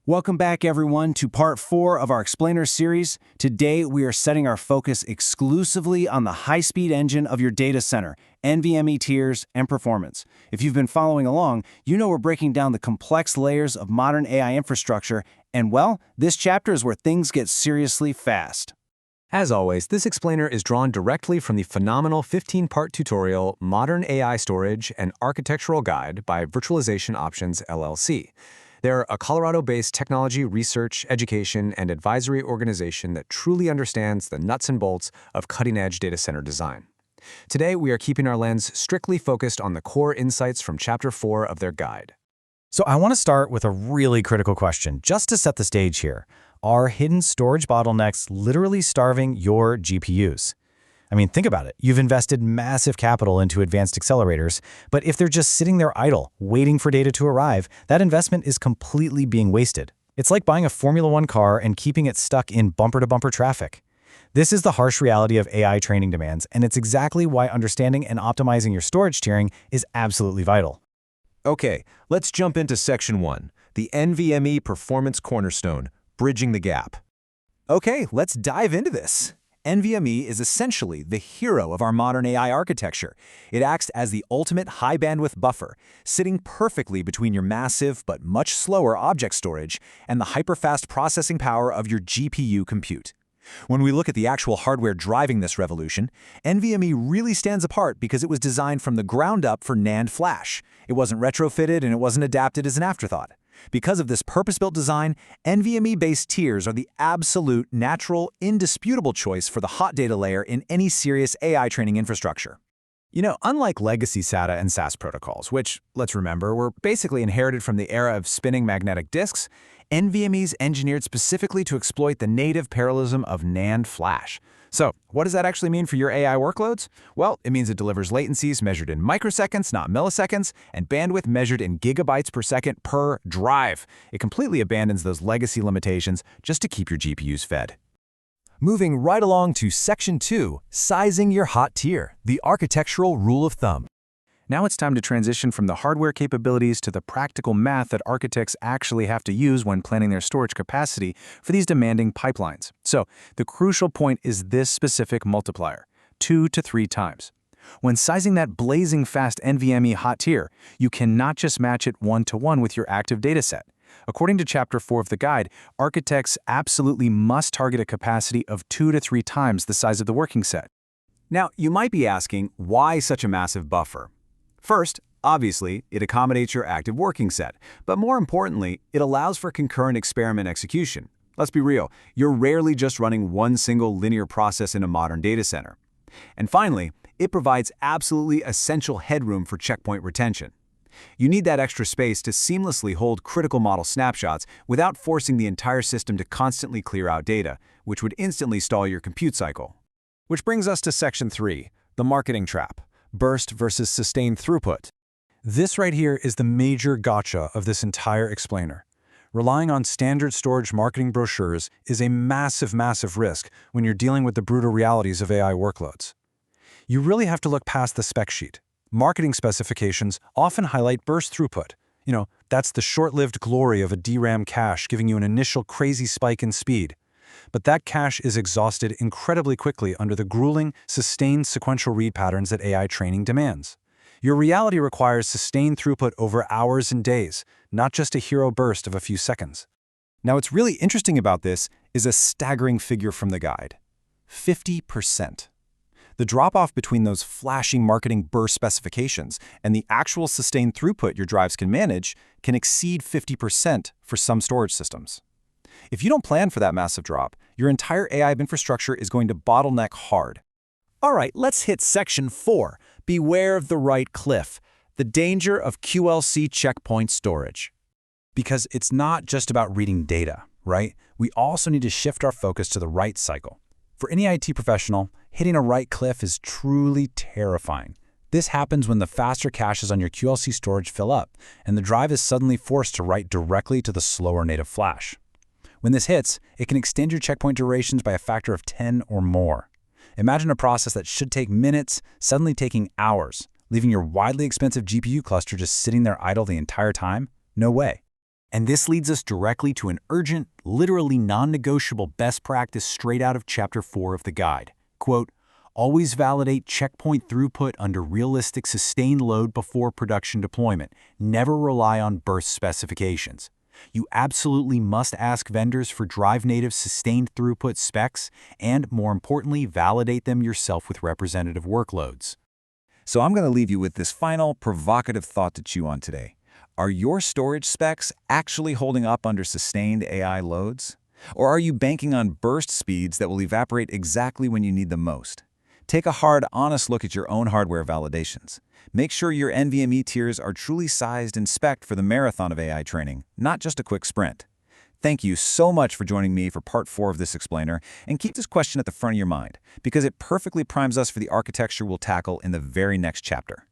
Welcome back, everyone, to part 4 of our Explainer series. Today, we are setting our focus exclusively on the high-speed engine of your data center, NVMe tiers, and performance. If you've been following along, you know we're breaking down the complex layers of modern AI infrastructure, and well, this chapter is where things get seriously fast. As always, this explainer is drawn directly from the phenomenal 15-part tutorial Modern AI Storage and Architectural Guide by Virtualization Options LLC. They're a Colorado-based technology research, education, and advisory organization that truly understands the nuts and bolts of cutting-edge data center design. Today, we are keeping our lens strictly focused on the core insights from Chapter 4 of their guide. So I want to start with a really critical question, just to set the stage here. Are hidden storage bottlenecks literally starving your GPUs? I mean, think about it. You've invested massive capital into advanced accelerators, but if they're just sitting there idle, waiting for data to arrive, that investment is completely being wasted. It's like buying a Formula One car and keeping it stuck in bumper-to-bumper traffic. This is the harsh reality of AI training demands, and it's exactly why understanding and optimizing your storage tiering is absolutely vital. Okay, let's jump into Section 1, the NVMe Performance Cornerstone, Bridging the Gap. Okay, let's dive into this. NVMe is essentially the hero of our modern AI architecture. It acts as the ultimate high-bandwidth buffer, sitting perfectly between your massive but much slower object storage and the hyper-fast processing power of your GPU compute. When we look at the actual hardware driving this revolution, NVMe really stands apart because it was designed from the ground up for NAND flash. It wasn't retrofitted and it wasn't adapted as an afterthought. Because of this purpose-built design, NVMe-based tiers are the absolute, natural, indisputable choice for the hot data layer in any serious AI training infrastructure. You know, unlike legacy SATA and SAS protocols, which, let's remember, were basically inherited from the era of spinning magnetic disks, NVMe's engineered specifically to exploit the native parallelism of NAND flash. So, what does that actually mean for your AI workloads? Well, it means it delivers latencies measured in microseconds, not milliseconds, and bandwidth measured in gigabytes per second per drive. It completely abandons those legacy limitations just to keep your GPUs fed. Moving right along to Section 2, Sizing Your Hot Tier, the Architectural Rule of Thumb. Now it's time to transition from the hardware capabilities to the practical math that architects actually have to use when planning their storage capacity for these demanding pipelines. So, the crucial point is this specific multiplier, 2 to 3 times. When sizing that blazing fast NVMe hot tier, you cannot just match it one-to-one with your active dataset. According to Chapter 4 of the guide, architects absolutely must target a capacity of 2 to 3 times the size of the working set. Now, you might be asking, why such a massive buffer? First, obviously, it accommodates your active working set, but more importantly, it allows for concurrent experiment execution. Let's be real, you're rarely just running one single linear process in a modern data center. And finally, it provides absolutely essential headroom for checkpoint retention. You need that extra space to seamlessly hold critical model snapshots without forcing the entire system to constantly clear out data, which would instantly stall your compute cycle. Which brings us to Section 3, the marketing trap. Burst versus sustained throughput. This right here is the major gotcha of this entire explainer. Relying on standard storage marketing brochures is a massive, massive risk when you're dealing with the brutal realities of AI workloads. You really have to look past the spec sheet. Marketing specifications often highlight burst throughput. You know, that's the short-lived glory of a DRAM cache giving you an initial crazy spike in speed. But that cache is exhausted incredibly quickly under the grueling, sustained sequential read patterns that AI training demands. Your reality requires sustained throughput over hours and days, not just a hero burst of a few seconds. Now, what's really interesting about this is a staggering figure from the guide: 50%. The drop-off between those flashing marketing burst specifications and the actual sustained throughput your drives can manage can exceed 50% for some storage systems. If you don't plan for that massive drop, your entire AI infrastructure is going to bottleneck hard. All right, let's hit Section 4, Beware of the Right Cliff, the danger of QLC checkpoint storage. Because it's not just about reading data, right? We also need to shift our focus to the write cycle. For any IT professional, hitting a write cliff is truly terrifying. This happens when the faster caches on your QLC storage fill up, and the drive is suddenly forced to write directly to the slower native flash. When this hits, it can extend your checkpoint durations by a factor of 10 or more. Imagine a process that should take minutes, suddenly taking hours, leaving your widely expensive GPU cluster just sitting there idle the entire time? No way. And this leads us directly to an urgent, literally non-negotiable best practice straight out of Chapter 4 of the guide. Quote, always validate checkpoint throughput under realistic sustained load before production deployment. Never rely on burst specifications. You absolutely must ask vendors for drive-native sustained throughput specs and, more importantly, validate them yourself with representative workloads. So I'm going to leave you with this final provocative thought to chew on today. Are your storage specs actually holding up under sustained AI loads? Or are you banking on burst speeds that will evaporate exactly when you need them most? Take a hard, honest look at your own hardware validations. Make sure your NVMe tiers are truly sized and spec'd for the marathon of AI training, not just a quick sprint. Thank you so much for joining me for part 4 of this explainer, and keep this question at the front of your mind, because it perfectly primes us for the architecture we'll tackle in the very next chapter.